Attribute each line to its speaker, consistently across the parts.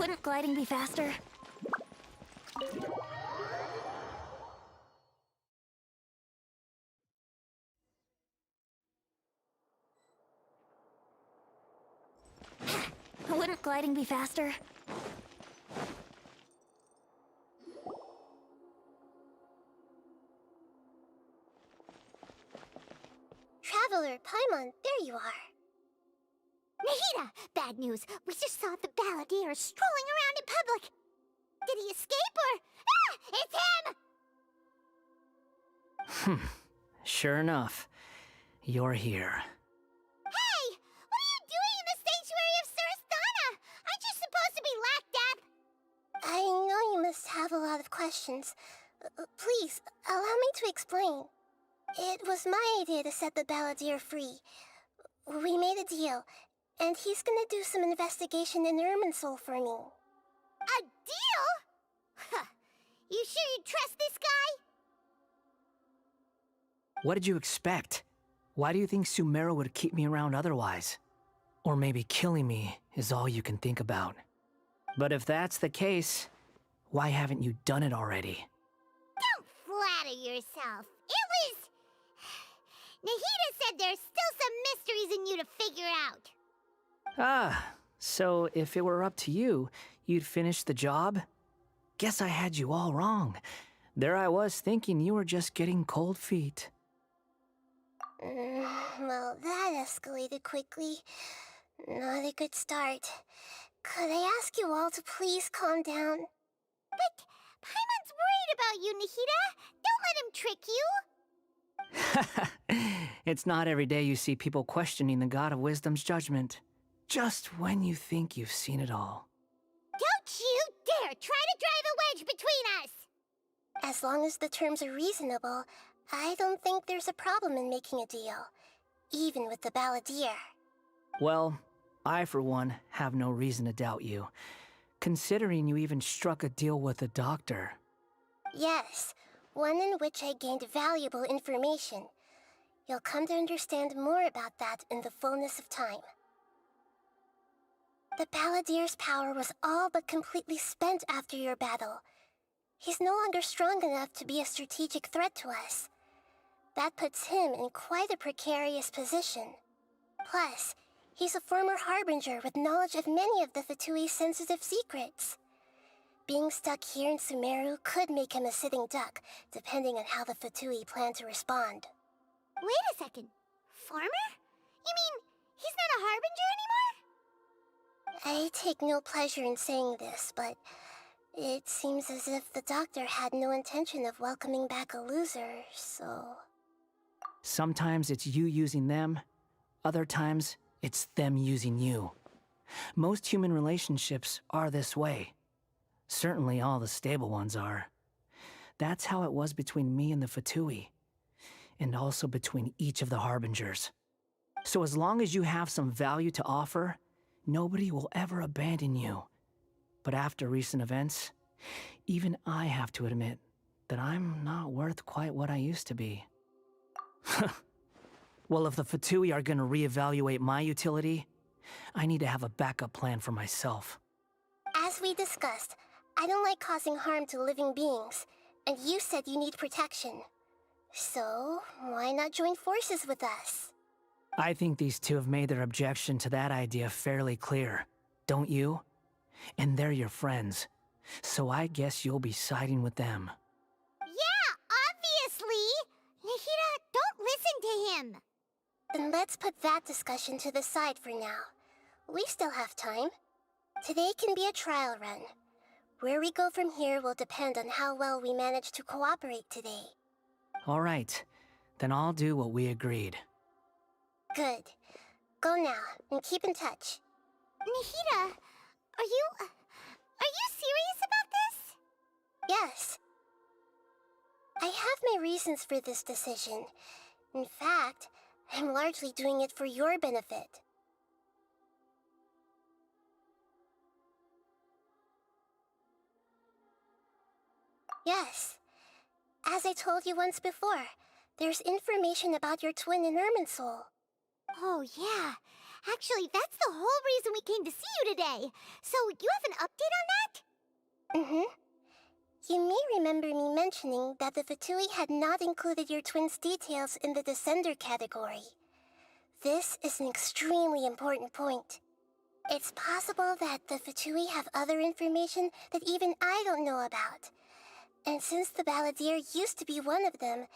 Speaker 1: Wouldn't gliding be faster? Wouldn't gliding be faster?
Speaker 2: Traveler, Paimon, there you are.
Speaker 3: Nahida! Bad news. We just saw the balladeer strolling around in public. Did he escape or... Ah! It's him!
Speaker 4: Sure enough. You're here.
Speaker 3: Hey! What are you doing in the sanctuary of Surasthana? Aren't you supposed to be locked up?
Speaker 2: I know you must have a lot of questions. Please, allow me to explain. It was my idea to set the balladeer free. We made a deal, and he's gonna do some investigation in Irminsul for me.
Speaker 3: A deal? Huh. You sure you trust this guy?
Speaker 4: What did you expect? Why do you think Sumeru would keep me around otherwise? Or maybe killing me is all you can think about. But if that's the case, why haven't you done it already?
Speaker 3: Don't flatter yourself. It was... Nahida said there's still some mysteries in you to figure out.
Speaker 4: Ah, so if it were up to you, you'd finish the job? Guess I had you all wrong. There I was thinking you were just getting cold feet.
Speaker 2: Well, that escalated quickly. Not a good start. Could I ask you all to please calm down?
Speaker 3: But Paimon's worried about you, Nahida. Don't let him trick you.
Speaker 4: It's not every day you see people questioning the God of Wisdom's judgment. Just when you think you've seen it all.
Speaker 3: Don't you dare try to drive a wedge between us!
Speaker 2: As long as the terms are reasonable, I don't think there's a problem in making a deal. Even with the balladeer.
Speaker 4: Well, I for one have no reason to doubt you. Considering you even struck a deal with the doctor.
Speaker 2: Yes, one in which I gained valuable information. You'll come to understand more about that in the fullness of time. The balladeer's power was all but completely spent after your battle. He's no longer strong enough to be a strategic threat to us. That puts him in quite a precarious position. Plus, he's a former harbinger with knowledge of many of the Fatui's sensitive secrets. Being stuck here in Sumeru could make him a sitting duck, depending on how the Fatui plan to respond.
Speaker 3: Wait a second. Farmer? You mean he's not a harbinger anymore?
Speaker 2: I take no pleasure in saying this, but it seems as if the doctor had no intention of welcoming back a loser, so...
Speaker 4: Sometimes it's you using them, other times it's them using you. Most human relationships are this way. Certainly all the stable ones are. That's how it was between me and the Fatui, and also between each of the harbingers. So as long as you have some value to offer, nobody will ever abandon you. But after recent events, even I have to admit that I'm not worth quite what I used to be. Well, if the Fatui are gonna reevaluate my utility, I need to have a backup plan for myself.
Speaker 2: As we discussed, I don't like causing harm to living beings, and you said you need protection. So, why not join forces with us?
Speaker 4: I think these two have made their objection to that idea fairly clear, don't you? And they're your friends, so I guess you'll be siding with them.
Speaker 3: Yeah, obviously! Nahida, don't listen to him!
Speaker 2: Then let's put that discussion to the side for now. We still have time. Today can be a trial run. Where we go from here will depend on how well we manage to cooperate today.
Speaker 4: All right, then I'll do what we agreed.
Speaker 2: Good. Go now, and keep in touch.
Speaker 3: Nahida, are you serious about this?
Speaker 2: Yes. I have my reasons for this decision. In fact, I'm largely doing it for your benefit. Yes. As I told you once before, there's information about your twin in Irminsul.
Speaker 3: Oh yeah. Actually, that's the whole reason we came to see you today. So, you have an update on that?
Speaker 2: Mm-hmm. You may remember me mentioning that the Fatui had not included your twins' details in the Descender category. This is an extremely important point. It's possible that the Fatui have other information that even I don't know about. And since the Balladeer used to be one of them,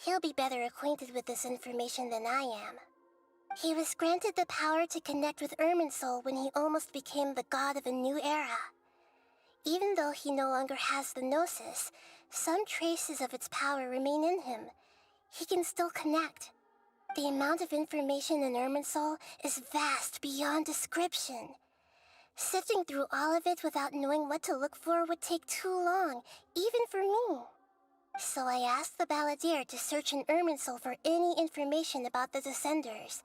Speaker 2: he'll be better acquainted with this information than I am. He was granted the power to connect with Irminsul when he almost became the god of a new era. Even though he no longer has the Gnosis, some traces of its power remain in him. He can still connect. The amount of information in Irminsul is vast beyond description. Sifting through all of it without knowing what to look for would take too long, even for me. So I asked the Balladeer to search in Irminsul for any information about the Descenders.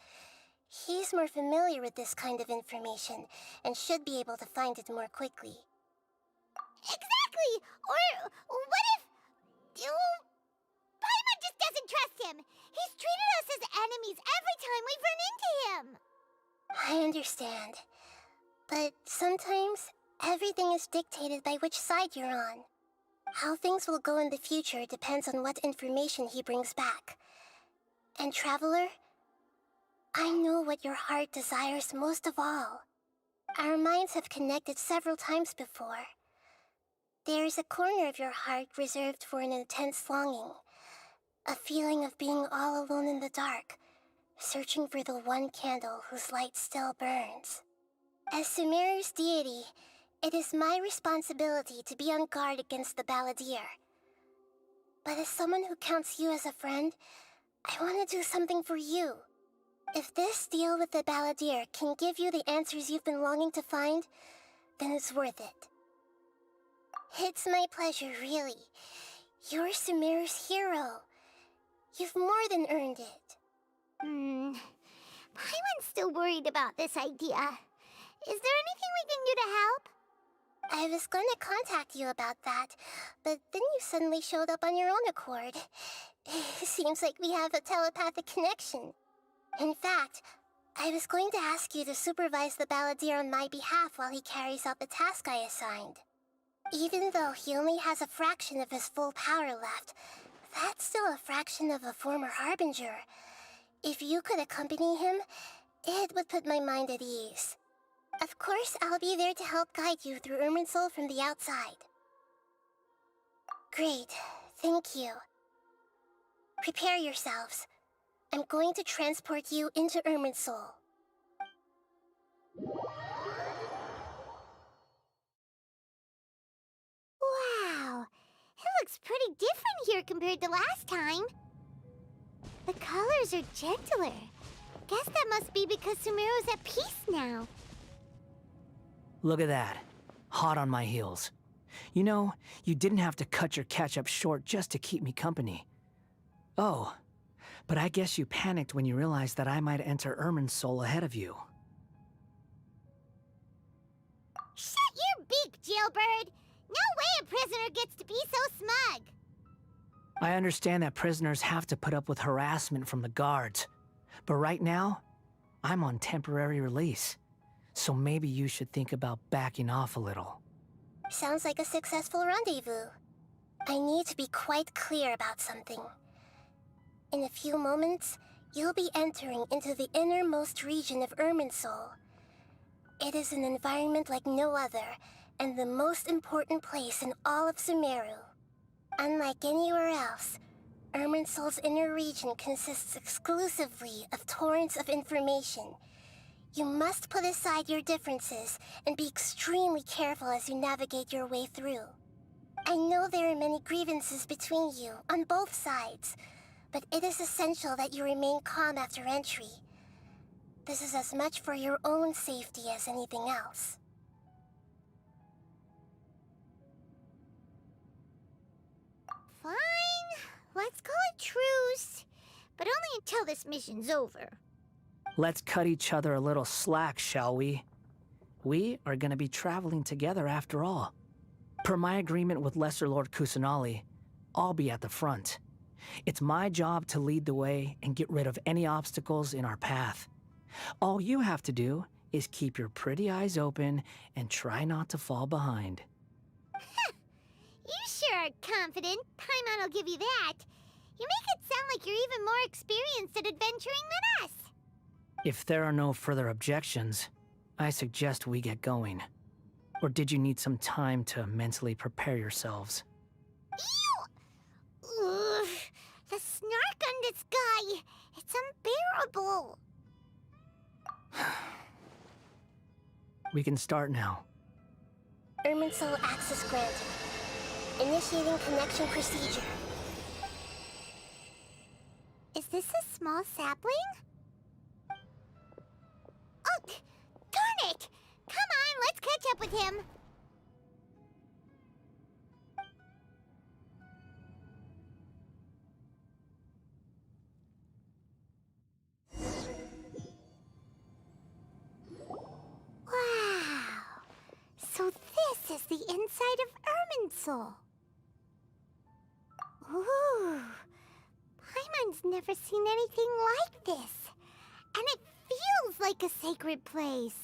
Speaker 2: He's more familiar with this kind of information, and should be able to find it more quickly.
Speaker 3: Exactly! Or what if... Paimon just doesn't trust him! He's treated us as enemies every time we've run into him!
Speaker 2: I understand. But sometimes, everything is dictated by which side you're on. How things will go in the future depends on what information he brings back. And Traveler, I know what your heart desires most of all. Our minds have connected several times before. There is a corner of your heart reserved for an intense longing. A feeling of being all alone in the dark, searching for the one candle whose light still burns. As Sumeru's deity, it is my responsibility to be on guard against the Balladeer. But as someone who counts you as a friend, I want to do something for you. If this deal with the Balladeer can give you the answers you've been longing to find, then it's worth it. It's my pleasure, really. You're Sumeru's hero. You've more than earned it.
Speaker 3: Paimon's still worried about this idea. Is there anything we can do to help?
Speaker 2: I was going to contact you about that, but then you suddenly showed up on your own accord. Seems like we have a telepathic connection. In fact, I was going to ask you to supervise the Balladeer on my behalf while he carries out the task I assigned. Even though he only has a fraction of his full power left, that's still a fraction of a former Harbinger. If you could accompany him, it would put my mind at ease. Of course, I'll be there to help guide you through Irminsul from the outside. Great, thank you. Prepare yourselves. I'm going to transport you into Irminsul.
Speaker 3: Wow, it looks pretty different here compared to last time. The colors are gentler. Guess that must be because Sumeru's at peace now.
Speaker 4: Look at that. Hot on my heels. You know, you didn't have to cut your catch-up short just to keep me company. Oh, but I guess you panicked when you realized that I might enter Irminsul ahead of you.
Speaker 3: Shut your beak, jailbird! No way a prisoner gets to be so smug!
Speaker 4: I understand that prisoners have to put up with harassment from the guards. But right now, I'm on temporary release. So maybe you should think about backing off a little.
Speaker 2: Sounds like a successful rendezvous. I need to be quite clear about something. In a few moments, you'll be entering into the innermost region of Irminsul. It is an environment like no other, and the most important place in all of Sumeru. Unlike anywhere else, Irminsul's inner region consists exclusively of torrents of information. You must put aside your differences and be extremely careful as you navigate your way through. I know there are many grievances between you, on both sides, but it is essential that you remain calm after entry. This is as much for your own safety as anything else.
Speaker 3: Fine, let's call it truce. But only until this mission's over.
Speaker 4: Let's cut each other a little slack, shall we? We are gonna be traveling together after all. Per my agreement with Lesser Lord Kusanali, I'll be at the front. It's my job to lead the way and get rid of any obstacles in our path. All you have to do is keep your pretty eyes open and try not to fall behind.
Speaker 3: You sure are confident. Paimon will give you that. You make it sound like you're even more experienced at adventuring than us.
Speaker 4: If there are no further objections, I suggest we get going. Or did you need some time to mentally prepare yourselves?
Speaker 3: Ew! Ugh, the snark on this guy. It's unbearable.
Speaker 4: We can start now.
Speaker 2: Irminsul access granted. Initiating connection procedure.
Speaker 3: Is this a small sapling? Oh, darn it! Come on, let's catch up with him. Wow. So this is the inside of Irminsul. Ooh. Paimon's never seen anything like this. And it feels like a sacred place.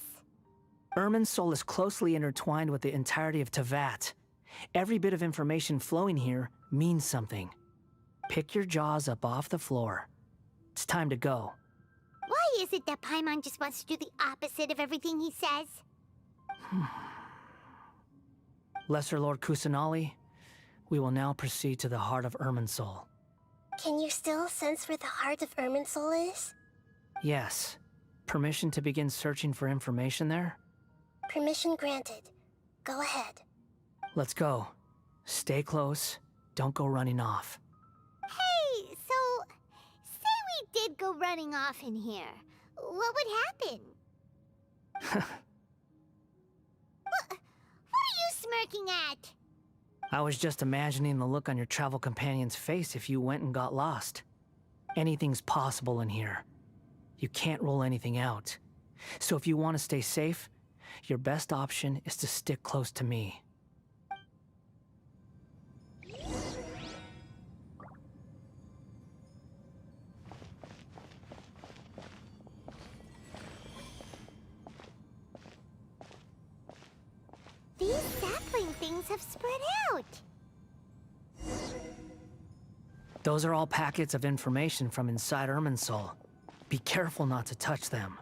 Speaker 4: Irminsul is closely intertwined with the entirety of Teyvat. Every bit of information flowing here means something. Pick your jaws up off the floor. It's time to go.
Speaker 3: Why is it that Paimon just wants to do the opposite of everything he says?
Speaker 4: Lesser Lord Kusanali, we will now proceed to the heart of Irminsul.
Speaker 2: Can you still sense where the heart of Irminsul is?
Speaker 4: Yes. Permission to begin searching for information there?
Speaker 2: Permission granted. Go ahead.
Speaker 4: Let's go. Stay close. Don't go running off.
Speaker 3: Hey, so, say we did go running off in here. What would happen? What are you smirking at?
Speaker 4: I was just imagining the look on your travel companion's face if you went and got lost. Anything's possible in here. You can't rule anything out. So if you want to stay safe, your best option is to stick close to me.
Speaker 3: These sapling things have spread out.
Speaker 4: Those are all packets of information from inside Irminsul. Be careful not to touch them.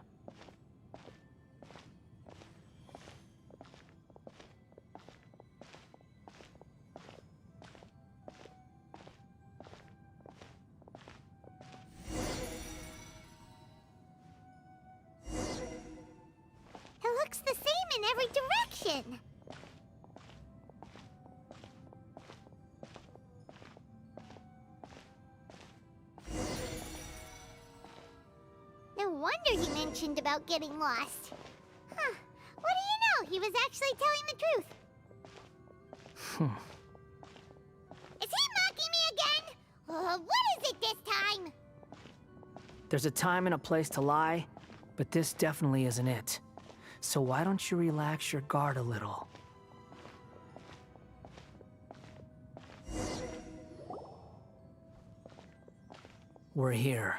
Speaker 3: It looks the same in every direction. No wonder he mentioned about getting lost. Huh. What do you know? He was actually telling the truth. Is he mocking me again? What is it this time?
Speaker 4: There's a time and a place to lie, but this definitely isn't it. So why don't you relax your guard a little? We're here.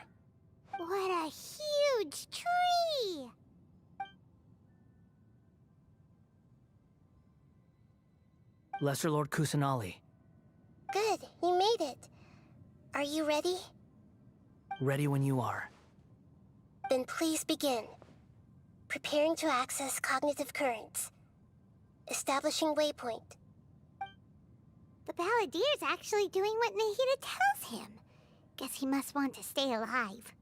Speaker 3: What a huge tree!
Speaker 4: Lesser Lord Kusanali,
Speaker 2: Good, you made it. Are you ready?
Speaker 4: ready when you are.
Speaker 2: Then please begin. Preparing to access cognitive currents. Establishing waypoint.
Speaker 3: The Balladier's actually doing what Nahida tells him. Guess he must want to stay alive.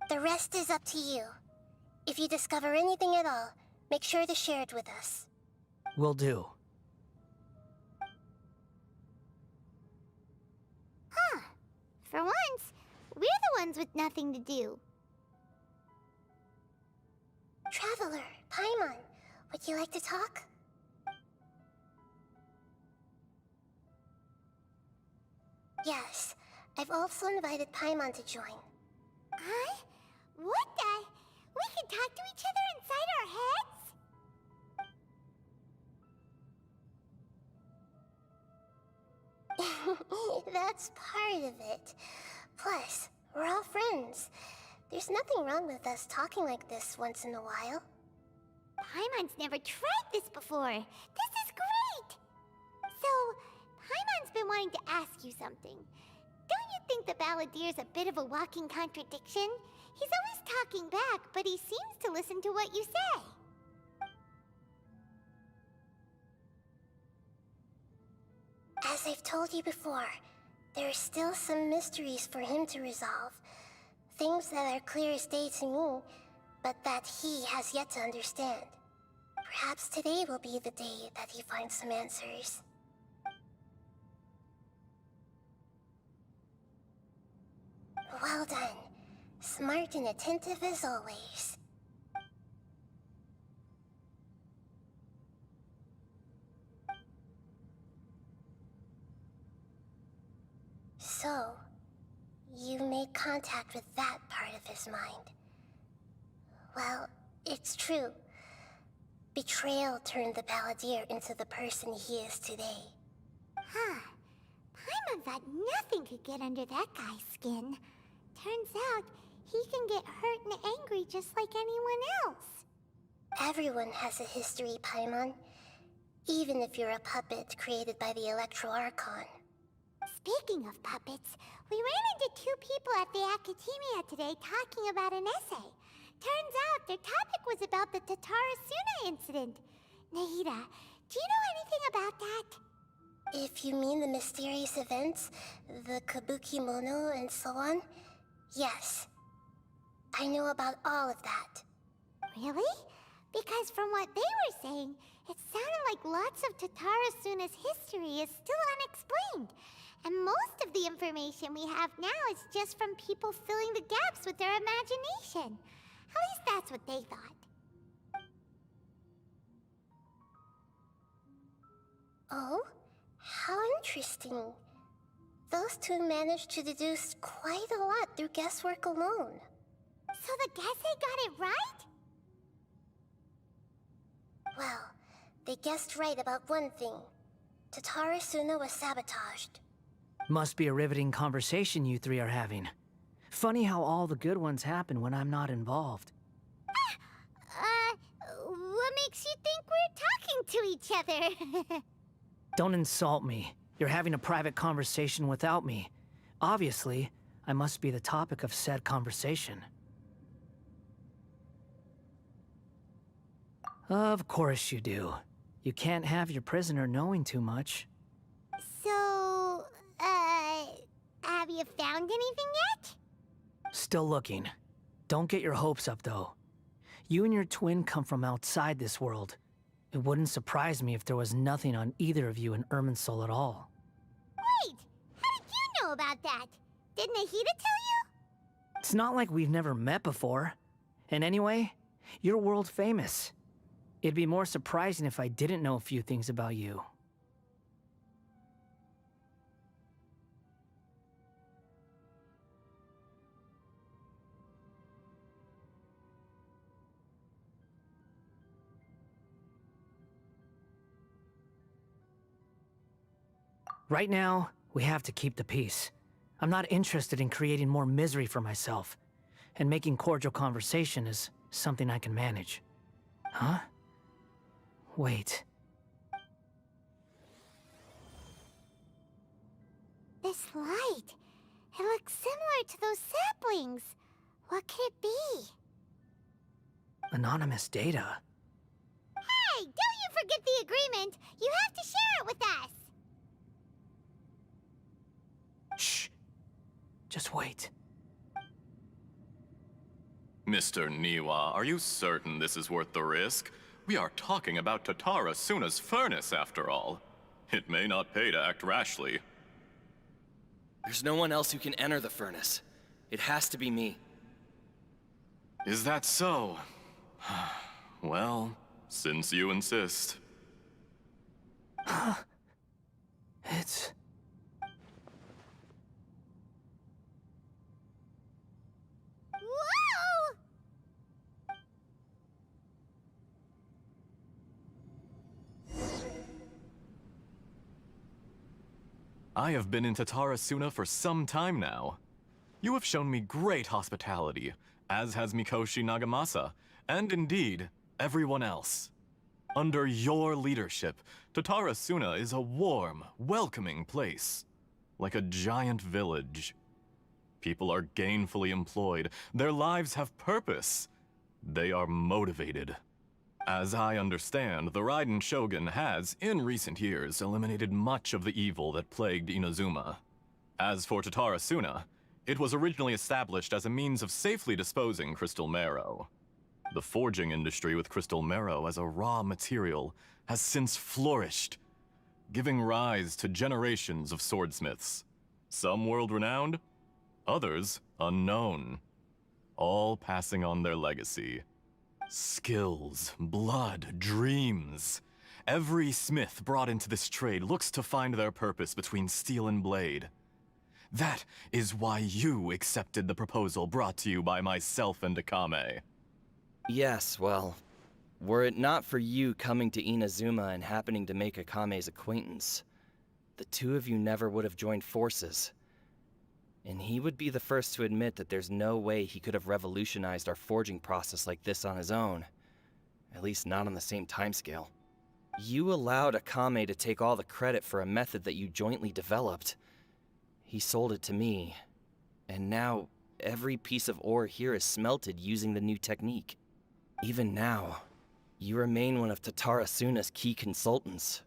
Speaker 2: The rest is up to you. If you discover anything at all, make sure to share it with us.
Speaker 4: Will do.
Speaker 3: Huh. For once, we're the ones with nothing to do.
Speaker 2: Traveler, Paimon, would you like to talk? Yes, I've also invited Paimon to join.
Speaker 3: Huh? What the? We can talk to each other inside our heads?
Speaker 2: That's part of it. Plus, we're all friends. There's nothing wrong with us talking like this once in a while.
Speaker 3: Paimon's never tried this before. This is great! So, Paimon's been wanting to ask you something. Don't you think the Balladier's a bit of a walking contradiction? He's always talking back, but he seems to listen to what you say.
Speaker 2: As I've told you before, there are still some mysteries for him to resolve. Things that are clear as day to me, but that he has yet to understand. Perhaps today will be the day that he finds some answers. Well done. Smart and attentive as always. So, you made contact with that part of his mind. Well, it's true. Betrayal turned the Balladeer into the person he is today.
Speaker 3: Huh. Paimon thought nothing could get under that guy's skin. Turns out, he can get hurt and angry just like anyone else.
Speaker 2: Everyone has a history, Paimon. Even if you're a puppet created by the Electro Archon.
Speaker 3: Speaking of puppets, we ran into two people at the Academia today talking about an essay. Turns out their topic was about the Tatarasuna incident. Nahida, do you know anything about that?
Speaker 2: If you mean the mysterious events, the kabuki mono and so on, yes. I know about all of that.
Speaker 3: Really? Because from what they were saying, it sounded like lots of Tatarasuna's history is still unexplained. And most of the information we have now is just from people filling the gaps with their imagination. At least that's what they thought.
Speaker 2: Oh? How interesting. Those two managed to deduce quite a lot through guesswork alone.
Speaker 3: So the Gese got it right?
Speaker 2: Well, they guessed right about one thing. Tatarasuna was sabotaged.
Speaker 4: Must be a riveting conversation you three are having. Funny how all the good ones happen when I'm not involved.
Speaker 3: What makes you think we're talking to each other?
Speaker 4: Don't insult me. You're having a private conversation without me. Obviously, I must be the topic of said conversation. Of course you do. You can't have your prisoner knowing too much.
Speaker 3: So, have you found anything yet?
Speaker 4: Still looking. Don't get your hopes up, though. You and your twin come from outside this world. It wouldn't surprise me if there was nothing on either of you in Irminsul at all.
Speaker 3: Wait! How did you know about that? Did Nahida tell you?
Speaker 4: It's not like we've never met before. And anyway, you're world famous. It'd be more surprising if I didn't know a few things about you. Right now, we have to keep the peace. I'm not interested in creating more misery for myself, and making cordial conversation is something I can manage. Huh? Wait.
Speaker 3: This light. It looks similar to those saplings. What could it be?
Speaker 4: Anonymous data.
Speaker 3: Hey, don't you forget the agreement! You have to share it with us!
Speaker 4: Shh. Just wait.
Speaker 5: Mr. Niwa, are you certain this is worth the risk? We are talking about Tatarasuna's furnace, after all. It may not pay to act rashly.
Speaker 6: There's no one else who can enter the furnace. It has to be me.
Speaker 5: Is that so? Well, since you insist.
Speaker 4: It's...
Speaker 3: Whoa!
Speaker 5: I have been in Tatarasuna for some time now. You have shown me great hospitality, as has Mikoshi Nagamasa, and indeed, everyone else. Under your leadership, Tatarasuna is a warm, welcoming place, like a giant village. People are gainfully employed, their lives have purpose. They are motivated. As I understand, the Raiden Shogun has, in recent years, eliminated much of the evil that plagued Inazuma. As for Tatarasuna, it was originally established as a means of safely disposing crystal marrow. The forging industry with crystal marrow as a raw material has since flourished, giving rise to generations of swordsmiths. Some world-renowned, others unknown, all passing on their legacy. Skills, blood, dreams. Every smith brought into this trade looks to find their purpose between steel and blade. That is why you accepted the proposal brought to you by myself and Akame.
Speaker 6: Yes, well, were it not for you coming to Inazuma and happening to make Akame's acquaintance, the two of you never would have joined forces. And he would be the first to admit that there's no way he could have revolutionized our forging process like this on his own. At least not on the same timescale. You allowed Akame to take all the credit for a method that you jointly developed. He sold it to me, and now every piece of ore here is smelted using the new technique. Even now, you remain one of Tatarasuna's key consultants,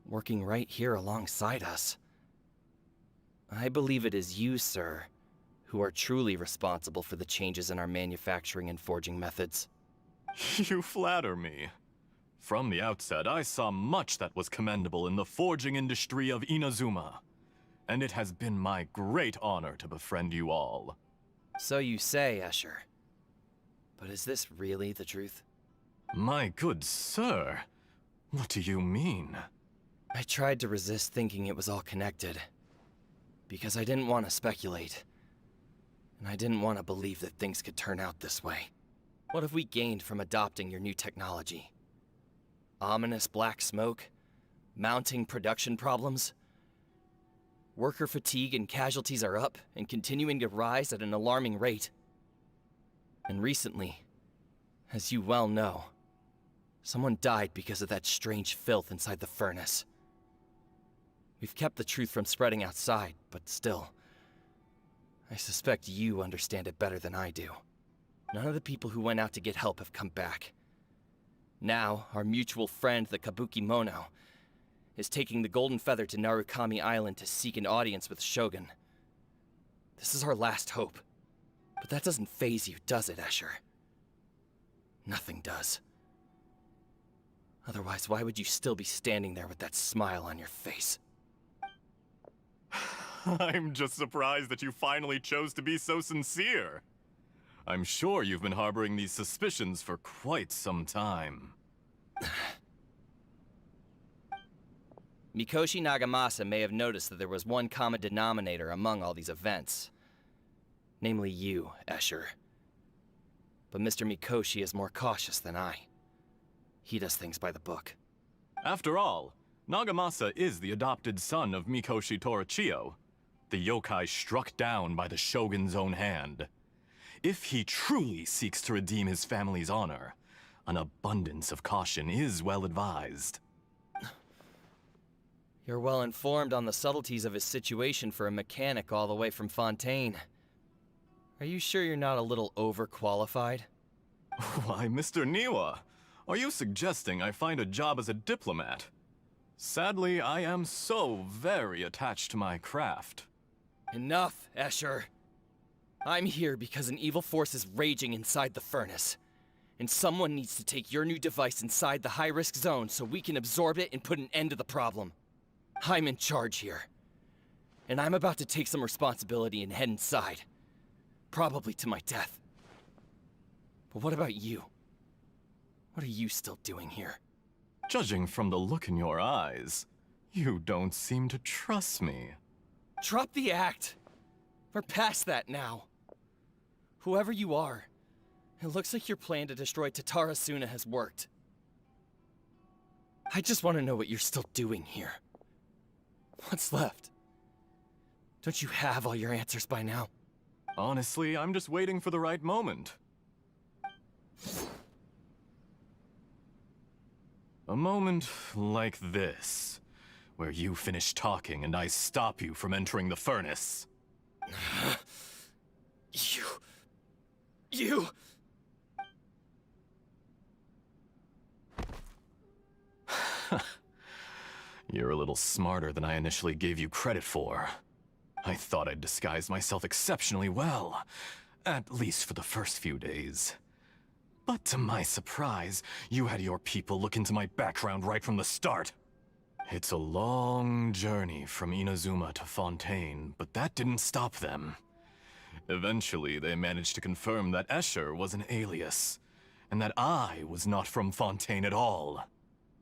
Speaker 6: working right here alongside us. I believe it is you, sir, who are truly responsible for the changes in our manufacturing and forging methods.
Speaker 5: You flatter me. From the outset, I saw much that was commendable in the forging industry of Inazuma, and it has been my great honor to befriend you all.
Speaker 6: So you say, Escher. But is this really the truth?
Speaker 5: My good sir, what do you mean?
Speaker 6: I tried to resist thinking it was all connected. Because I didn't want to speculate. And I didn't want to believe that things could turn out this way. What have we gained from adopting your new technology? Ominous black smoke? Mounting production problems? Worker fatigue and casualties are up and continuing to rise at an alarming rate. And recently, as you well know, someone died because of that strange filth inside the furnace. We've kept the truth from spreading outside, but still, I suspect you understand it better than I do. None of the people who went out to get help have come back. Now, our mutual friend, the Kabuki Mono, is taking the Golden Feather to Narukami Island to seek an audience with Shogun. This is our last hope. But that doesn't faze you, does it, Escher? Nothing does. Otherwise, why would you still be standing there with that smile on your face?
Speaker 5: I'm just surprised that you finally chose to be so sincere. I'm sure you've been harboring these suspicions for quite some time.
Speaker 6: Mikoshi Nagamasa may have noticed that there was one common denominator among all these events. Namely you, Escher. But Mr. Mikoshi is more cautious than I. He does things by the book.
Speaker 5: After all, Nagamasa is the adopted son of Mikoshi Torichio, the yokai struck down by the Shogun's own hand. If he truly seeks to redeem his family's honor, an abundance of caution is well advised.
Speaker 6: You're well informed on the subtleties of his situation for a mechanic all the way from Fontaine. Are you sure you're not a little overqualified?
Speaker 5: Why, Mr. Niwa, are you suggesting I find a job as a diplomat? Sadly, I am so very attached to my craft.
Speaker 6: Enough, Escher. I'm here because an evil force is raging inside the furnace. And someone needs to take your new device inside the high-risk zone so we can absorb it and put an end to the problem. I'm in charge here. And I'm about to take some responsibility and head inside. Probably to my death. But what about you? What are you still doing here?
Speaker 5: Judging from the look in your eyes, you don't seem to trust me.
Speaker 6: Drop the act! We're past that now. Whoever you are, it looks like your plan to destroy Tatarasuna has worked. I just want to know what you're still doing here. What's left? Don't you have all your answers by now?
Speaker 5: Honestly, I'm just waiting for the right moment. A moment like this, where you finish talking and I stop you from entering the furnace.
Speaker 6: You...
Speaker 5: You're a little smarter than I initially gave you credit for. I thought I'd disguised myself exceptionally well, at least for the first few days. But to my surprise, you had your people look into my background right from the start. It's a long journey from Inazuma to Fontaine, but that didn't stop them. Eventually, they managed to confirm that Escher was an alias, and that I was not from Fontaine at all.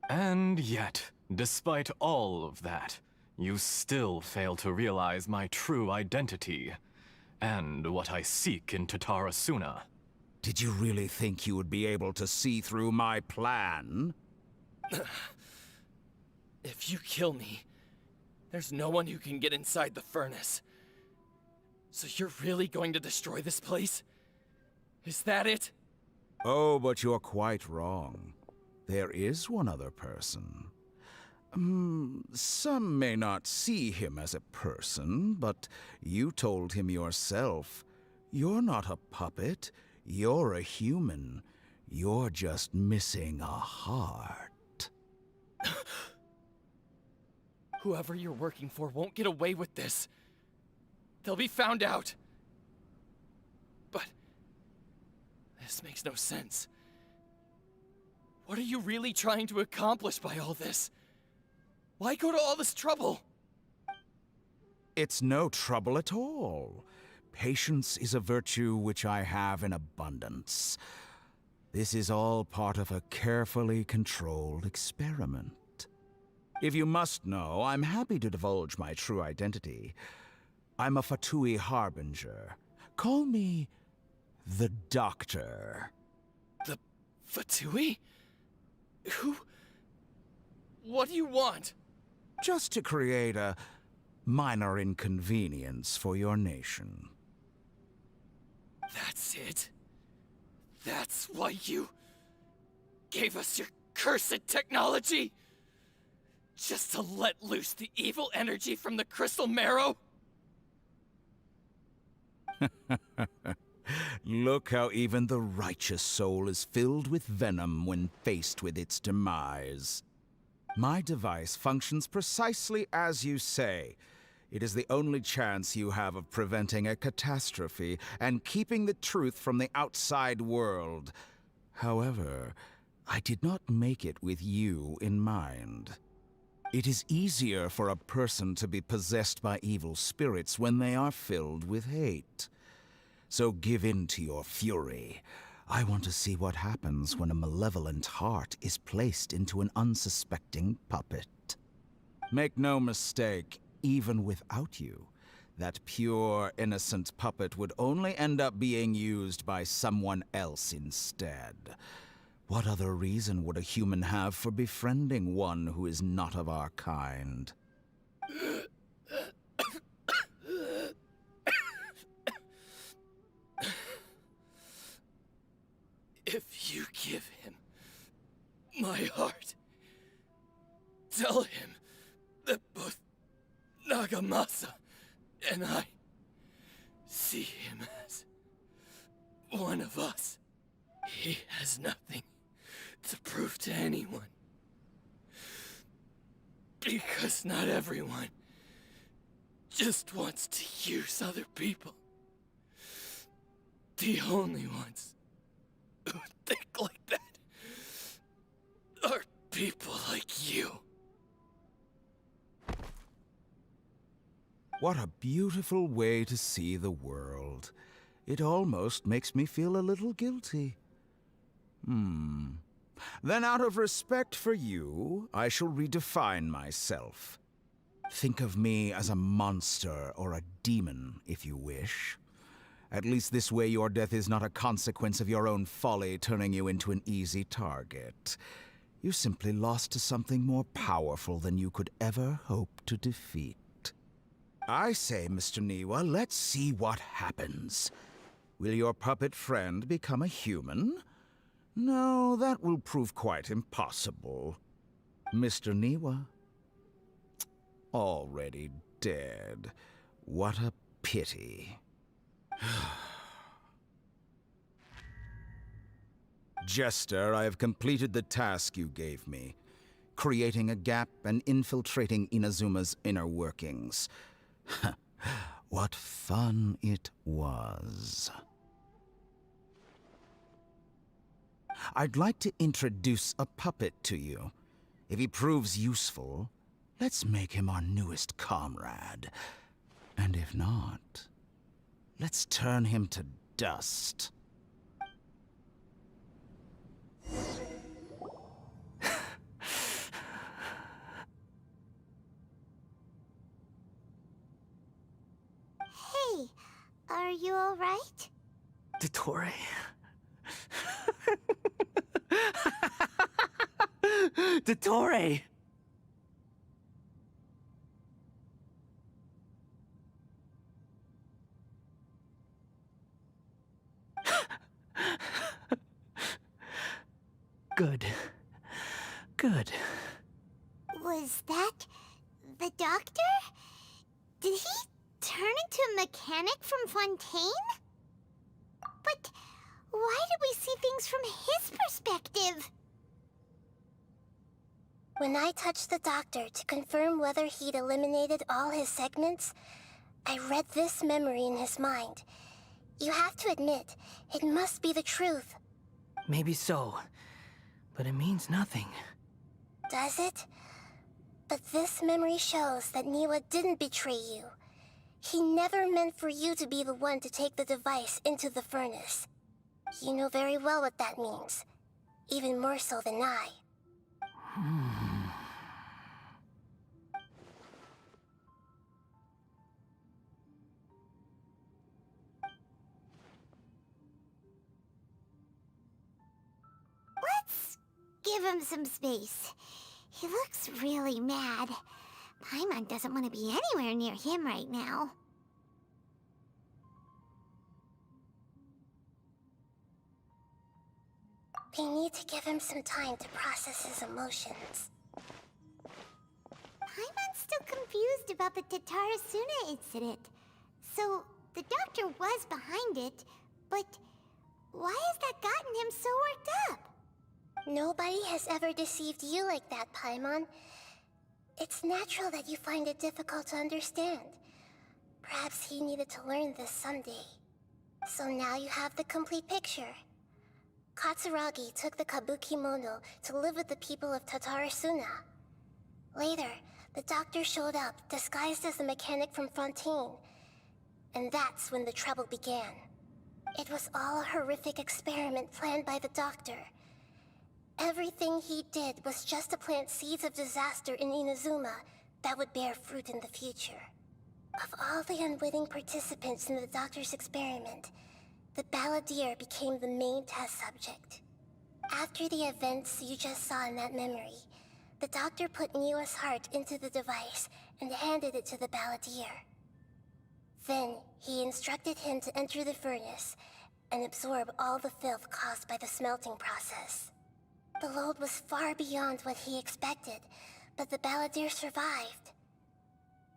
Speaker 5: And yet, despite all of that, you still fail to realize my true identity, and what I seek in Tatarasuna.
Speaker 7: Did you really think you would be able to see through my plan?
Speaker 6: If you kill me, there's no one who can get inside the furnace. So you're really going to destroy this place? Is that it?
Speaker 7: Oh, but you're quite wrong. There is one other person. Some may not see him as a person, but you told him yourself. You're not a puppet. You're a human. You're just missing a heart.
Speaker 6: Whoever you're working for won't get away with this. They'll be found out. But this makes no sense. What are you really trying to accomplish by all this? Why go to all this trouble?
Speaker 7: It's no trouble at all. Patience is a virtue which I have in abundance. This is all part of a carefully controlled experiment. If you must know, I'm happy to divulge my true identity. I'm a Fatui harbinger. Call me the Doctor.
Speaker 6: The Fatui? Who? What do you want?
Speaker 7: Just to create a minor inconvenience for your nation.
Speaker 6: That's it? That's why you gave us your cursed technology? Just to let loose the evil energy from the crystal marrow?
Speaker 7: Look how even the righteous soul is filled with venom when faced with its demise. My device functions precisely as you say. It is the only chance you have of preventing a catastrophe and keeping the truth from the outside world. However, I did not make it with you in mind. It is easier for a person to be possessed by evil spirits when they are filled with hate. So give in to your fury. I want to see what happens when a malevolent heart is placed into an unsuspecting puppet. Make no mistake, even without you, that pure, innocent puppet would only end up being used by someone else instead. What other reason would a human have for befriending one who is not of our kind?
Speaker 6: If you give him my heart, tell him that both Nagamasa and I see him as one of us. He has nothing to prove to anyone. Because not everyone just wants to use other people. The only ones who think like that are people like you.
Speaker 7: What a beautiful way to see the world. It almost makes me feel a little guilty. Then out of respect for you, I shall redefine myself. Think of me as a monster or a demon, if you wish. At least this way your death is not a consequence of your own folly turning you into an easy target. You simply lost to something more powerful than you could ever hope to defeat. I say, Mr. Niwa, let's see what happens. Will your puppet friend become a human? No, that will prove quite impossible. Mr. Niwa? Already dead. What a pity. Jester, I have completed the task you gave me. Creating a gap and infiltrating Inazuma's inner workings. What fun it was. I'd like to introduce a puppet to you. If he proves useful, let's make him our newest comrade. And if not, let's turn him to dust.
Speaker 3: Hey, are you alright?
Speaker 4: Dottore? Dottore! Good. Good.
Speaker 3: Was that the doctor? Did he turn into a mechanic from Fontaine? But why did we see things from his perspective?
Speaker 2: When I touched the doctor to confirm whether he'd eliminated all his segments, I read this memory in his mind. You have to admit, it must be the truth.
Speaker 4: Maybe so, but it means nothing.
Speaker 2: Does it? But this memory shows that Niwa didn't betray you. He never meant for you to be the one to take the device into the furnace. You know very well what that means. Even more so than I.
Speaker 3: Let's give him some space. He looks really mad. Paimon doesn't want to be anywhere near him right now.
Speaker 2: We need to give him some time to process his emotions.
Speaker 3: Paimon's still confused about the Tatarasuna incident. So, the doctor was behind it, but why has that gotten him so worked up?
Speaker 2: Nobody has ever deceived you like that, Paimon. It's natural that you find it difficult to understand. Perhaps he needed to learn this someday. So now you have the complete picture. Katsuragi took the kabuki mono to live with the people of Tatarasuna. Later, the doctor showed up, disguised as the mechanic from Fontaine. And that's when the trouble began. It was all a horrific experiment planned by the doctor. Everything he did was just to plant seeds of disaster in Inazuma that would bear fruit in the future. Of all the unwitting participants in the doctor's experiment, the balladeer became the main test subject. After the events you just saw in that memory, the doctor put Niwa's heart into the device and handed it to the balladeer. Then, he instructed him to enter the furnace and absorb all the filth caused by the smelting process. The load was far beyond what he expected, but the balladeer survived.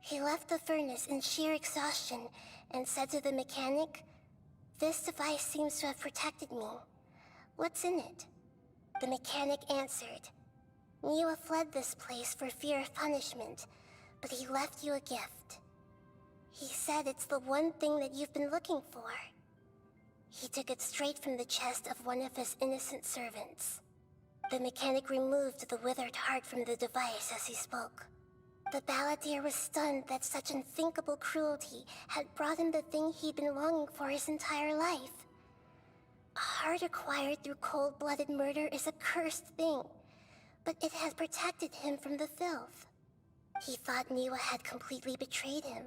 Speaker 2: He left the furnace in sheer exhaustion and said to the mechanic, "This device seems to have protected me. What's in it?" The mechanic answered, "Niwa fled this place for fear of punishment, but he left you a gift. He said it's the one thing that you've been looking for." He took it straight from the chest of one of his innocent servants. The mechanic removed the withered heart from the device as he spoke. The balladeer was stunned that such unthinkable cruelty had brought him the thing he'd been longing for his entire life. A heart acquired through cold-blooded murder is a cursed thing, but it had protected him from the filth. He thought Niwa had completely betrayed him,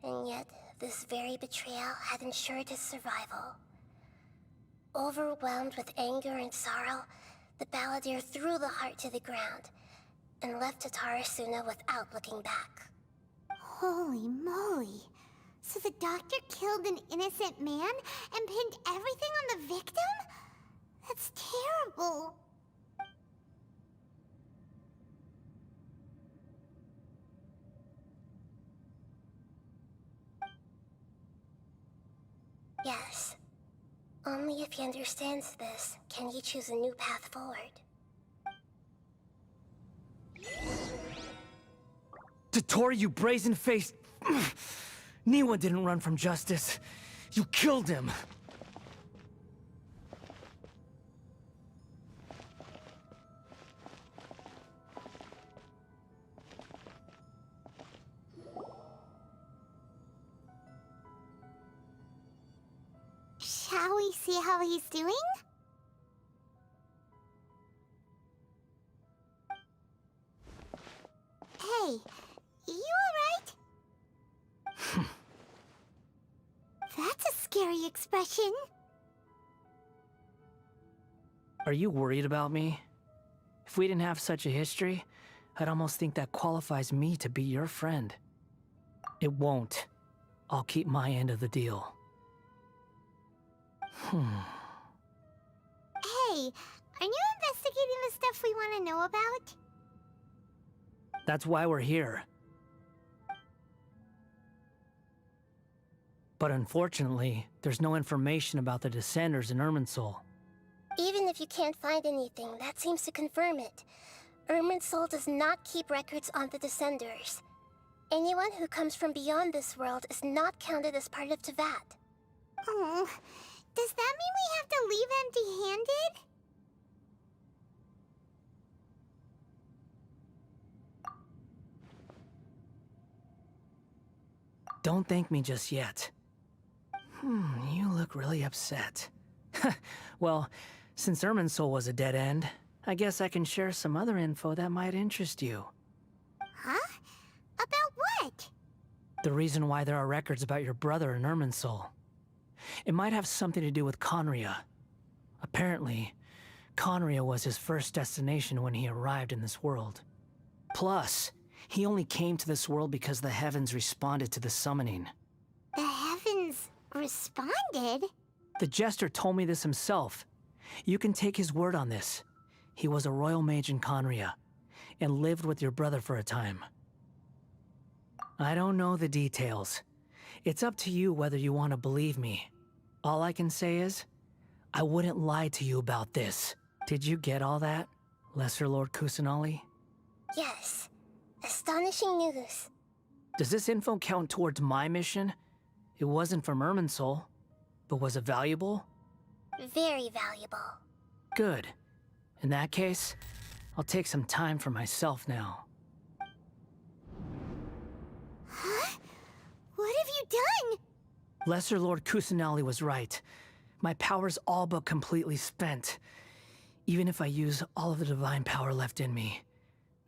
Speaker 2: and yet this very betrayal had ensured his survival. Overwhelmed with anger and sorrow, the balladeer threw the heart to the ground and left Tatarasuna without looking back.
Speaker 3: Holy moly. So the doctor killed an innocent man and pinned everything on the victim? That's terrible.
Speaker 2: Yes. Only if he understands this can he choose a new path forward.
Speaker 4: Tottori, you brazen-faced... Niwa didn't run from justice. You killed him.
Speaker 3: Shall we see how he's doing? Hey, you alright? That's a scary expression.
Speaker 4: Are you worried about me? If we didn't have such a history, I'd almost think that qualifies me to be your friend. It won't. I'll keep my end of the deal.
Speaker 3: Hey, are you investigating the stuff we want to know about?
Speaker 4: That's why we're here. But unfortunately, there's no information about the Descenders in Irminsul.
Speaker 2: Even if you can't find anything, that seems to confirm it. Irminsul does not keep records on the Descenders. Anyone who comes from beyond this world is not counted as part of Tevat.
Speaker 3: Oh, does that mean we have to leave empty-handed?
Speaker 4: Don't thank me just yet. You look really upset. Well, since Irminsul was a dead end, I guess I can share some other info that might interest you.
Speaker 3: Huh? About what?
Speaker 4: The reason why there are records about your brother in Irminsul. It might have something to do with Conria. Apparently, Conria was his first destination when he arrived in this world. Plus, he only came to this world because the heavens responded to the summoning.
Speaker 3: The heavens responded?
Speaker 4: The Jester told me this himself. You can take his word on this. He was a royal mage in Conria, and lived with your brother for a time. I don't know the details. It's up to you whether you want to believe me. All I can say is, I wouldn't lie to you about this. Did you get all that, Lesser Lord Kusanali?
Speaker 2: Yes. Astonishing news.
Speaker 4: Does this info count towards my mission? It wasn't from Irminsul, but was it valuable?
Speaker 2: Very valuable.
Speaker 4: Good. In that case, I'll take some time for myself now.
Speaker 3: Huh? What have you done?
Speaker 4: Lesser Lord Kusanali was right. My power's all but completely spent. Even if I use all of the divine power left in me,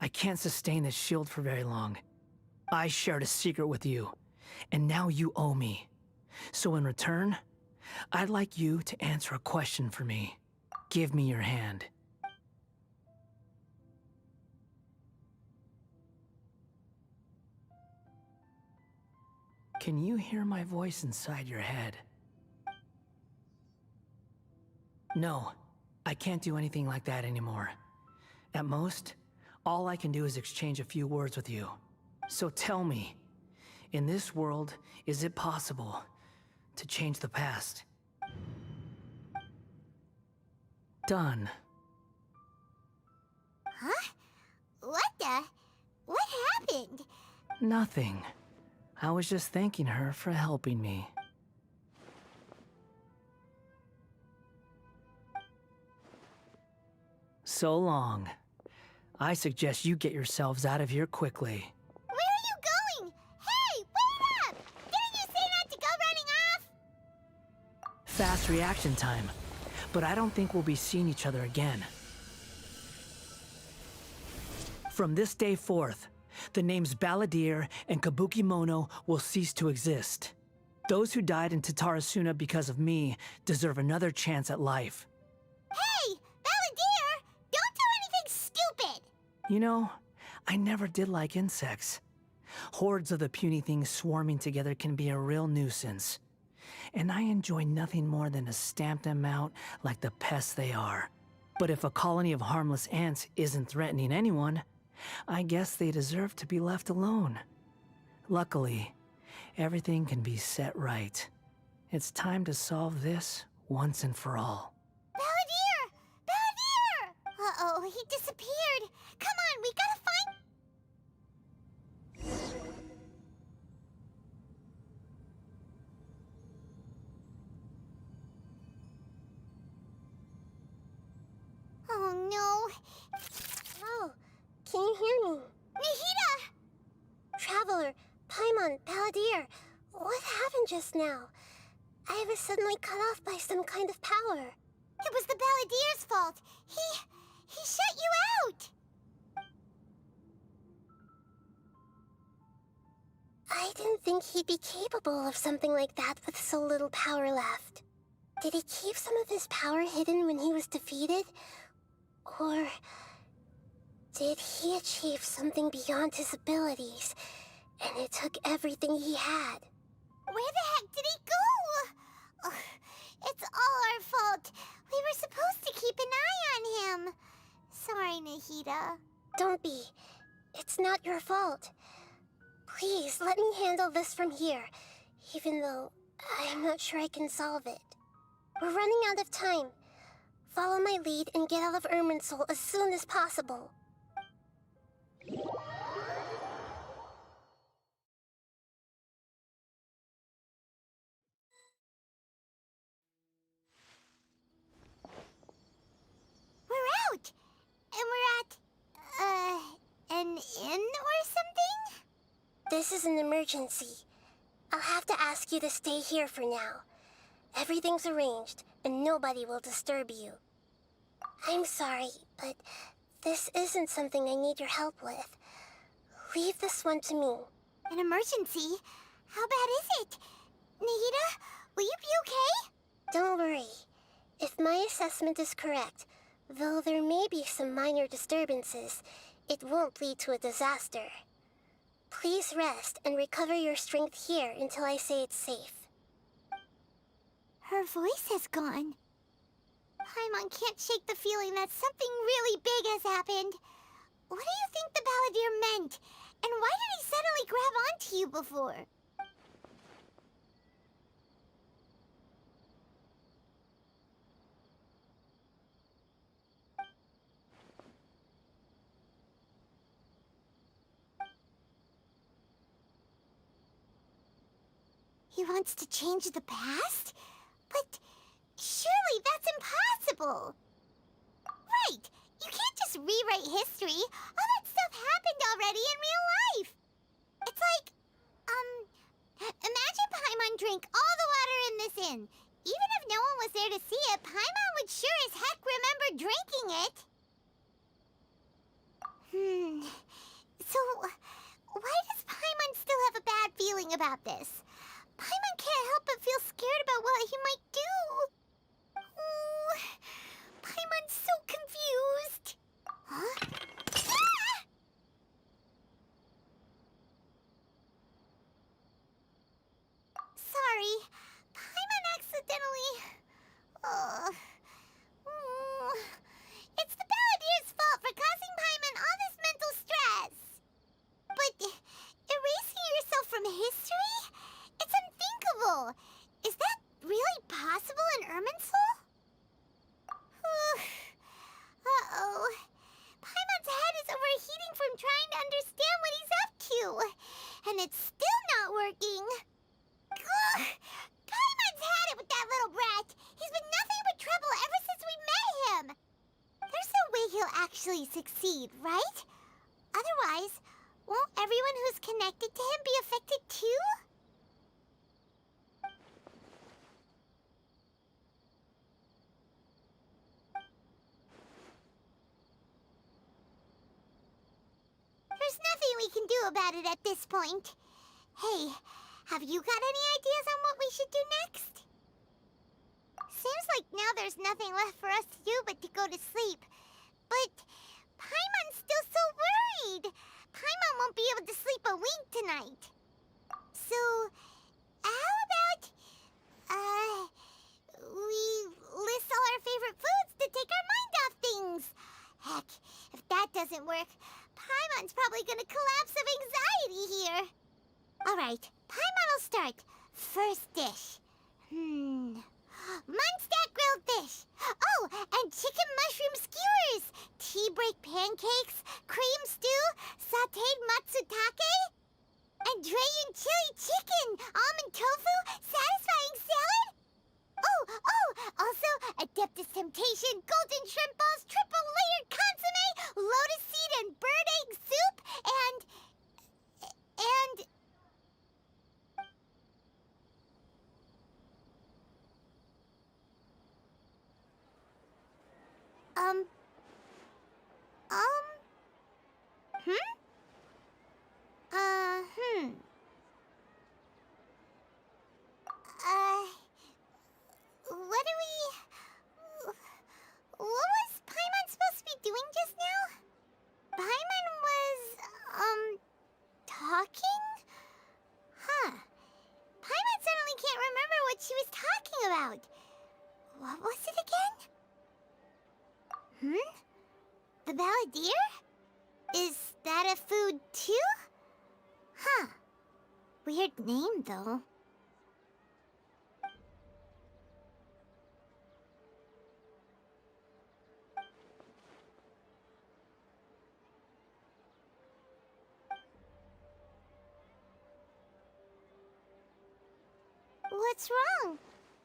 Speaker 4: I can't sustain this shield for very long. I shared a secret with you, and now you owe me. So in return, I'd like you to answer a question for me. Give me your hand. Can you hear my voice inside your head? No, I can't do anything like that anymore. At most, all I can do is exchange a few words with you. So tell me, in this world, is it possible to change the past? Done.
Speaker 3: Huh? What happened?
Speaker 4: Nothing. I was just thanking her for helping me. So long. I suggest you get yourselves out of here quickly.
Speaker 3: Where are you going? Hey, wait up! Didn't you say not to go running off?
Speaker 4: Fast reaction time. But I don't think we'll be seeing each other again. From this day forth, the names Balladeer and Kabukimono will cease to exist. Those who died in Tatarasuna because of me deserve another chance at life.
Speaker 3: Hey, Balladeer! Don't do anything stupid!
Speaker 4: You know, I never did like insects. Hordes of the puny things swarming together can be a real nuisance. And I enjoy nothing more than to stamp them out like the pests they are. But if a colony of harmless ants isn't threatening anyone, I guess they deserve to be left alone. Luckily, everything can be set right. It's time to solve this once and for all.
Speaker 3: Balladeer! Balladeer! Uh-oh, he disappeared. Come on, we gotta find... Oh no.
Speaker 2: Oh, can you hear me?
Speaker 3: Nahida!
Speaker 2: Traveler, Paimon, Balladeer, what happened just now? I was suddenly cut off by some kind of power.
Speaker 3: It was the Balladier's fault. He shut you out.
Speaker 2: I didn't think he'd be capable of something like that with so little power left. Did he keep some of his power hidden when he was defeated? Or did he achieve something beyond his abilities, and it took everything he had?
Speaker 3: Where the heck did he go? Ugh, it's all our fault. We were supposed to keep an eye on him. Sorry, Nahida.
Speaker 2: Don't be. It's not your fault. Please, let me handle this from here, even though I'm not sure I can solve it. We're running out of time. Follow my lead and get out of Irminsul as soon as possible.
Speaker 3: We're out! And we're at, an inn or something?
Speaker 2: This is an emergency. I'll have to ask you to stay here for now. Everything's arranged, and nobody will disturb you. I'm sorry, but this isn't something I need your help with. Leave this one to me.
Speaker 3: An emergency? How bad is it? Nahida, will you be okay?
Speaker 2: Don't worry. If my assessment is correct, though there may be some minor disturbances, it won't lead to a disaster. Please rest and recover your strength here until I say it's safe.
Speaker 3: Her voice has gone. Paimon can't shake the feeling that something really big has happened. What do you think the Balladeer meant? And why did he suddenly grab onto you before? He wants to change the past? But surely that's impossible! Right! You can't just rewrite history! All that stuff happened already in real life! It's like, imagine Paimon drank all the water in this inn. Even if no one was there to see it, Paimon would sure as heck remember drinking it! So, why does Paimon still have a bad feeling about this? Paimon can't help but feel scared about what he might do. Oh, Paimon's so confused. Huh? Ah! Sorry, Paimon accidentally... It's the Balladeer's fault for causing Paimon all this mental stress. But erasing yourself from history? It's unthinkable! Is that really possible in Irminsul? Uh-oh. Paimon's head is overheating from trying to understand what he's up to. And it's still not working. Ugh. Paimon's had it with that little brat. He's been nothing but trouble ever since we met him. There's no way he'll actually succeed, right? Otherwise, won't everyone who's connected to him be affected too? There's nothing we can do about it at this point. Hey, have you got any ideas on what we should do next? Seems like now there's nothing left for us to do but to go to sleep. But Paimon's still so worried. Paimon won't be able to sleep a wink tonight. doesn't work, Paimon's probably gonna collapse of anxiety here. Alright, Paimon will start. First dish. Munstack grilled fish. Oh, and chicken mushroom skewers. Tea break pancakes, cream stew, sauteed matsutake, and Dragon chili chicken, almond tofu, satisfying salad. Also, Adeptus Temptation, golden shrimp balls, triple layered consomme, lotus seed and bird egg soup, and... What was Paimon supposed to be doing just now? Paimon was, talking? Huh. Paimon suddenly can't remember what she was talking about. What was it again? The balladeer? Is that a food too? Huh. Weird name, though. What's wrong?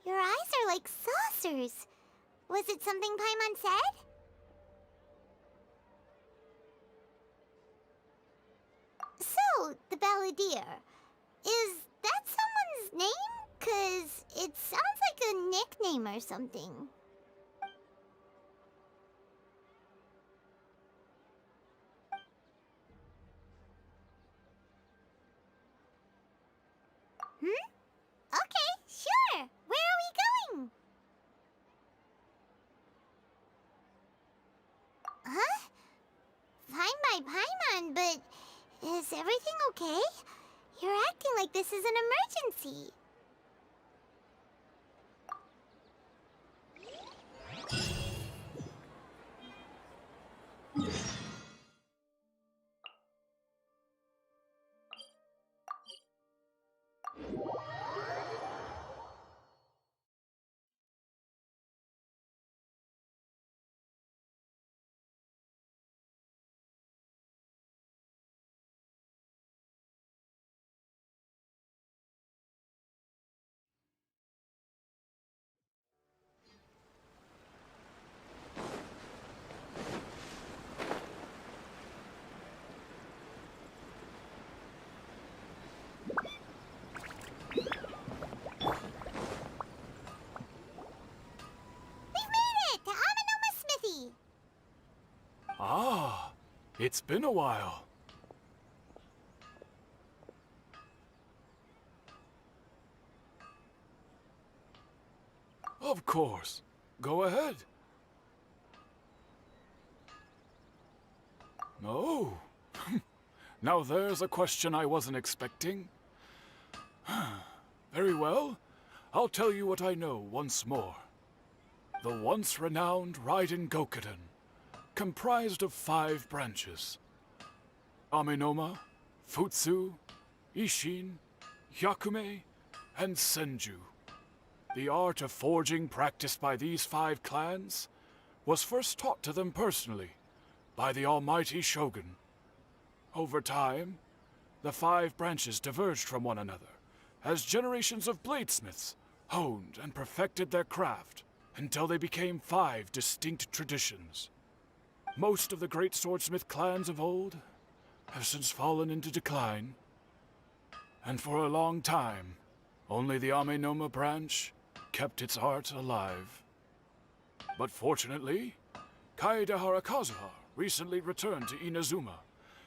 Speaker 3: Your eyes are like saucers. Was it something Paimon said? So, the balladeer. Is that someone's name? 'Cause it sounds like a nickname or something. Okay, sure. Where are we going? Huh? Fine by Paimon, but is everything okay? You're acting like this is an emergency.
Speaker 8: Ah, it's been a while. Of course. Go ahead. Oh. Now there's a question I wasn't expecting. Very well. I'll tell you what I know once more. The once renowned Raiden Gokuden, comprised of 5 branches: Amenoma, Futsu, Ishin, Hyakume, and Senju. The art of forging practiced by these 5 clans was first taught to them personally by the almighty Shogun. Over time, the 5 branches diverged from one another as generations of bladesmiths honed and perfected their craft until they became 5 distinct traditions. Most of the great swordsmith clans of old have since fallen into decline, and for a long time, only the Amenoma branch kept its art alive. But fortunately, Kaedehara Kazuha recently returned to Inazuma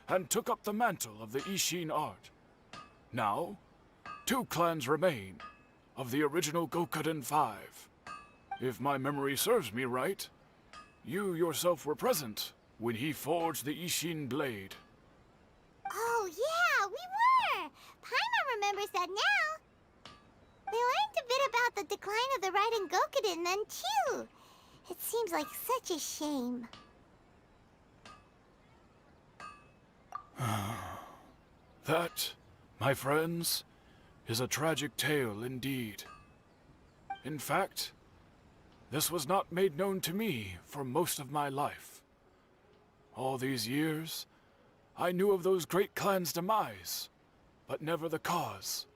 Speaker 8: and took up the mantle of the Ishin art. Now, 2 clans remain of the original Gokuden 5. If my memory serves me right, you yourself were present when he forged the Ishin blade.
Speaker 3: Oh yeah, we were! Paimon remembers that now. We learned a bit about the decline of the Raiden Gokuden then too. It seems like such a shame.
Speaker 8: That, my friends, is a tragic tale indeed. In fact, this was not made known to me for most of my life. All these years, I knew of those great clans' demise, but never the cause.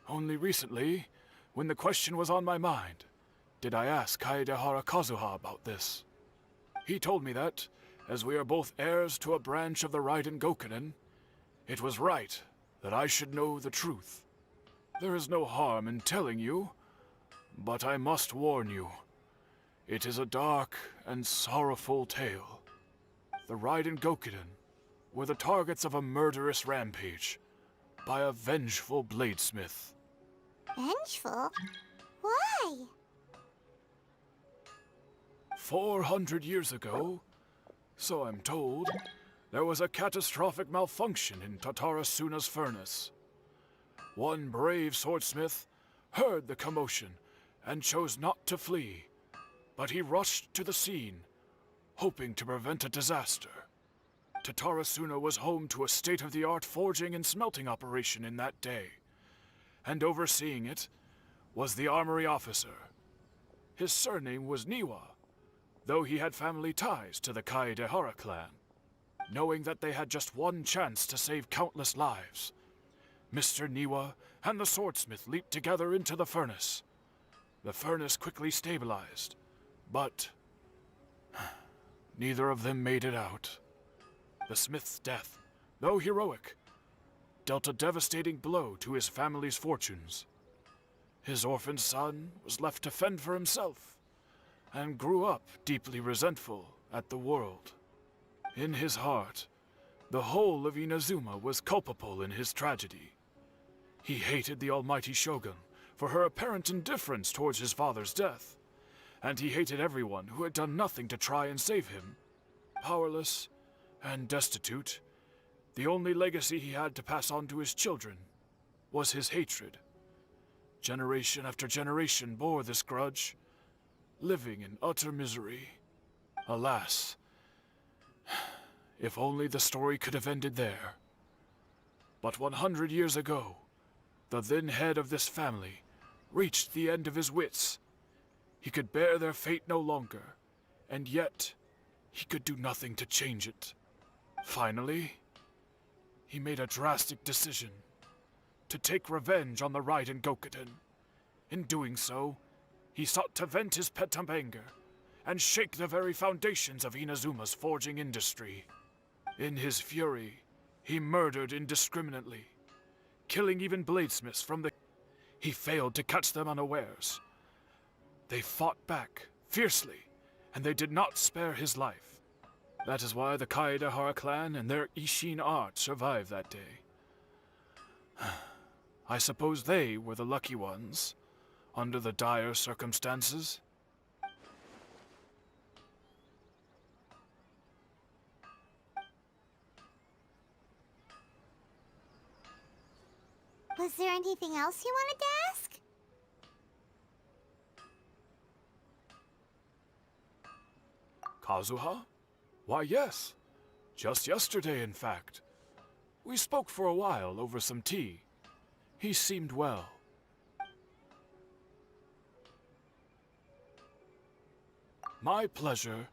Speaker 8: Only recently, when the question was on my mind, did I ask Kaedehara Kazuha about this. He told me that, as we are both heirs to a branch of the Raiden Gokunin, it was right that I should know the truth. There is no harm in telling you, but I must warn you. It is a dark and sorrowful tale. The Raiden Gokunin were the targets of a murderous rampage by a vengeful bladesmith.
Speaker 3: Vengeful? Why?
Speaker 8: 400 years ago, so I'm told, there was a catastrophic malfunction in Tatarasuna's furnace. One brave swordsmith heard the commotion and chose not to flee, but he rushed to the scene, hoping to prevent a disaster. Tatarasuna was home to a state-of-the-art forging and smelting operation in that day, and overseeing it was the armory officer. His surname was Niwa, though he had family ties to the Kaedehara clan. Knowing that they had just one chance to save countless lives, Mr. Niwa and the swordsmith leaped together into the furnace. The furnace quickly stabilized, but neither of them made it out. The smith's death, though heroic, dealt a devastating blow to his family's fortunes. His orphaned son was left to fend for himself, and grew up deeply resentful at the world. In his heart, the whole of Inazuma was culpable in his tragedy. He hated the almighty shogun for her apparent indifference towards his father's death, and he hated everyone who had done nothing to try and save him. Powerless and destitute, the only legacy he had to pass on to his children was his hatred. Generation after generation bore this grudge, living in utter misery. Alas, if only the story could have ended there. But 100 years ago, the then head of this family reached the end of his wits. He could bear their fate no longer, and yet he could do nothing to change it. Finally, he made a drastic decision to take revenge on the Raiden Gokunin. In doing so, he sought to vent his pent up anger and shake the very foundations of Inazuma's forging industry. In his fury, he murdered indiscriminately, killing even bladesmiths from the... He failed to catch them unawares. They fought back fiercely, and they did not spare his life. That is why the Kaedehara clan and their Ishin art survived that day. I suppose they were the lucky ones, under the dire circumstances.
Speaker 3: Was there anything else you wanted to ask?
Speaker 8: Kazuha? Why, yes. Just yesterday, in fact. We spoke for a while over some tea. He seemed well. My pleasure.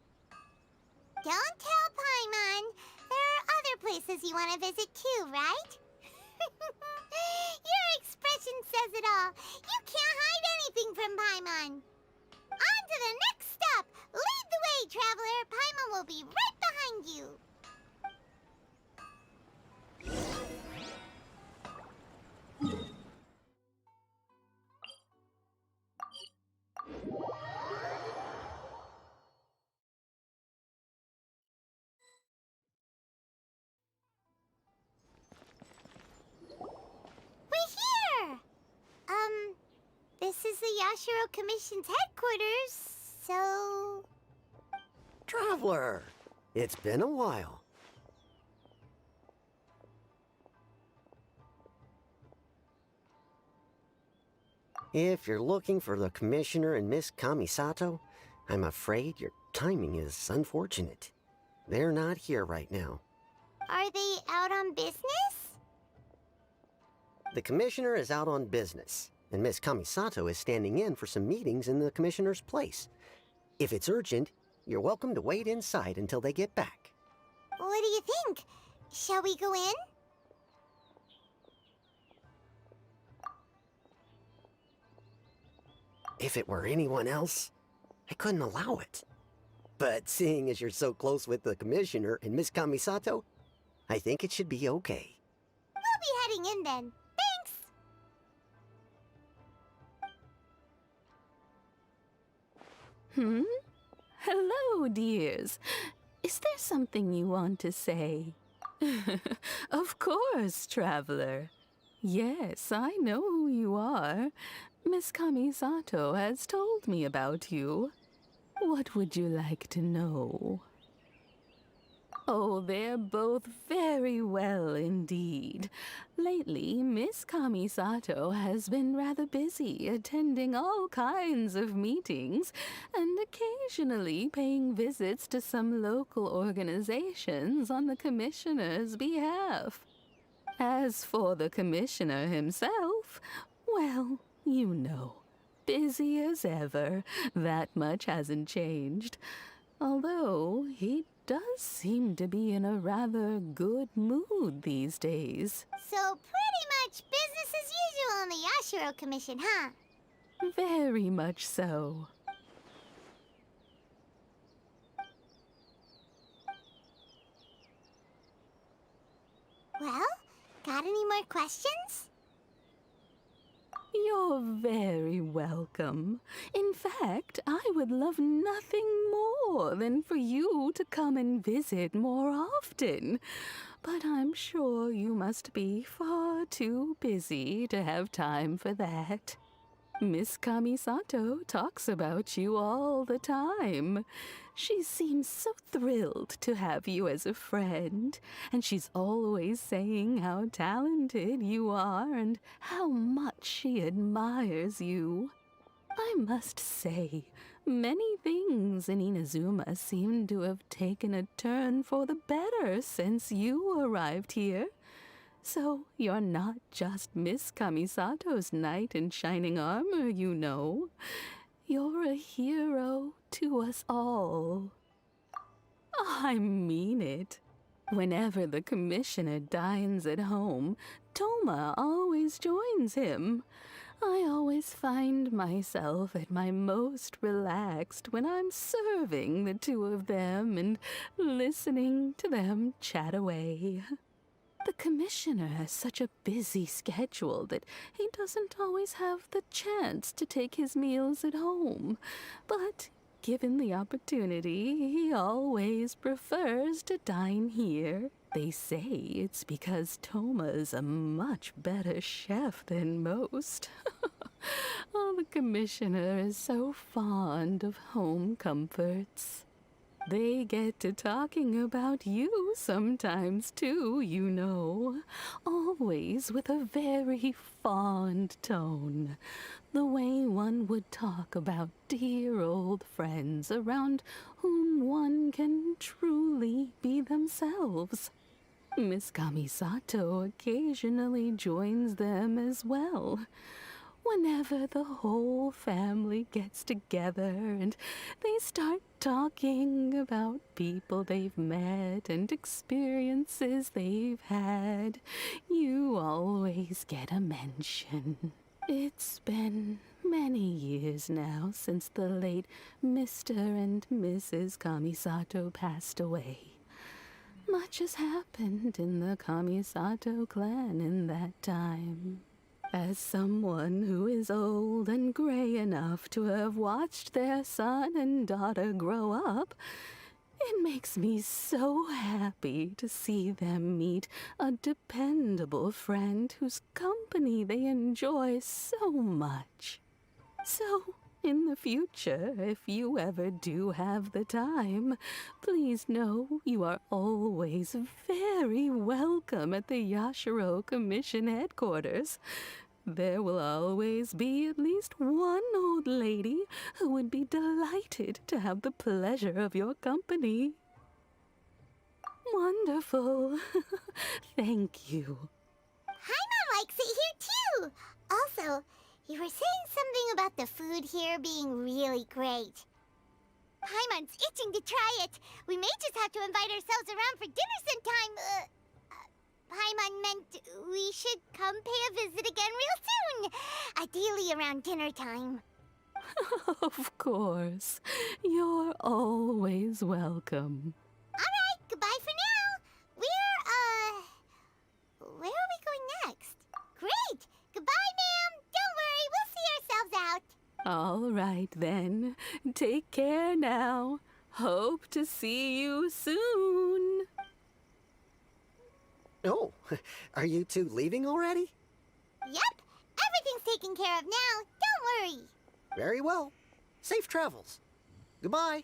Speaker 3: Don't tell Paimon. There are other places you want to visit too, right? Your expression says it all. You can't hide anything from Paimon. On to the next stop. Lead the way, traveler. Paimon will be right behind you. This is the Yashiro Commission's headquarters, so...
Speaker 9: Traveler, it's been a while. If you're looking for the Commissioner and Miss Kamisato, I'm afraid your timing is unfortunate. They're not here right now.
Speaker 3: Are they out on business?
Speaker 9: The commissioner is out on business, and Miss Kamisato is standing in for some meetings in the commissioner's place. If it's urgent, you're welcome to wait inside until they get back.
Speaker 3: What do you think? Shall we go in?
Speaker 9: If it were anyone else, I couldn't allow it. But seeing as you're so close with the commissioner and Miss Kamisato, I think it should be okay.
Speaker 3: We'll be heading in then. Thanks!
Speaker 10: Hello, dears. Is there something you want to say? Of course, traveler. Yes, I know who you are. Miss Kamisato has told me about you. What would you like to know? Oh, they're both very well indeed. Lately, Miss Kamisato has been rather busy attending all kinds of meetings and occasionally paying visits to some local organizations on the commissioner's behalf. As for the commissioner himself, well, you know, busy as ever. That much hasn't changed. Although he does seem to be in a rather good mood these days.
Speaker 3: So pretty much business as usual on the Yashiro Commission, huh?
Speaker 10: Very much so.
Speaker 3: Well, got any more questions?
Speaker 10: You're very welcome. In fact, I would love nothing more than for you to come and visit more often. But I'm sure you must be far too busy to have time for that. Miss Kamisato talks about you all the time. She seems so thrilled to have you as a friend, and she's always saying how talented you are and how much she admires you. I must say, many things in Inazuma seem to have taken a turn for the better since you arrived here. So you're not just Miss Kamisato's knight in shining armor, you know. You're a hero to us all. I mean it. Whenever the commissioner dines at home, Toma always joins him. I always find myself at my most relaxed when I'm serving the two of them and listening to them chat away. The commissioner has such a busy schedule that he doesn't always have the chance to take his meals at home. But given the opportunity, he always prefers to dine here. They say it's because Toma's a much better chef than most. Oh, the commissioner is so fond of home comforts. They get to talking about you sometimes, too, you know. Always with a very fond tone. The way one would talk about dear old friends around whom one can truly be themselves. Miss Kamisato occasionally joins them as well. Whenever the whole family gets together and they start talking about people they've met and experiences they've had, you always get a mention. It's been many years now since the late Mr. and Mrs. Kamisato passed away. Much has happened in the Kamisato clan in that time. As someone who is old and gray enough to have watched their son and daughter grow up, it makes me so happy to see them meet a dependable friend whose company they enjoy so much. So, in the future, if you ever do have the time, please know you are always very welcome at the Yashiro Commission headquarters. There will always be at least one old lady who would be delighted to have the pleasure of your company. Wonderful. Thank you.
Speaker 3: Paimon likes it here too. Also, you were saying something about the food here being really great. Paimon's itching to try it. We may just have to invite ourselves around for dinner sometime. Paimon meant we should come pay a visit again real soon. Ideally around dinner time.
Speaker 10: Of course. You're always welcome.
Speaker 3: Alright, goodbye for now. Where are we going next? Great! Goodbye, ma'am! Don't worry, we'll see ourselves out.
Speaker 10: All right, then. Take care now. Hope to see you soon.
Speaker 9: Oh, are you two leaving already?
Speaker 3: Yep, everything's taken care of now. Don't worry.
Speaker 9: Very well. Safe travels. Goodbye.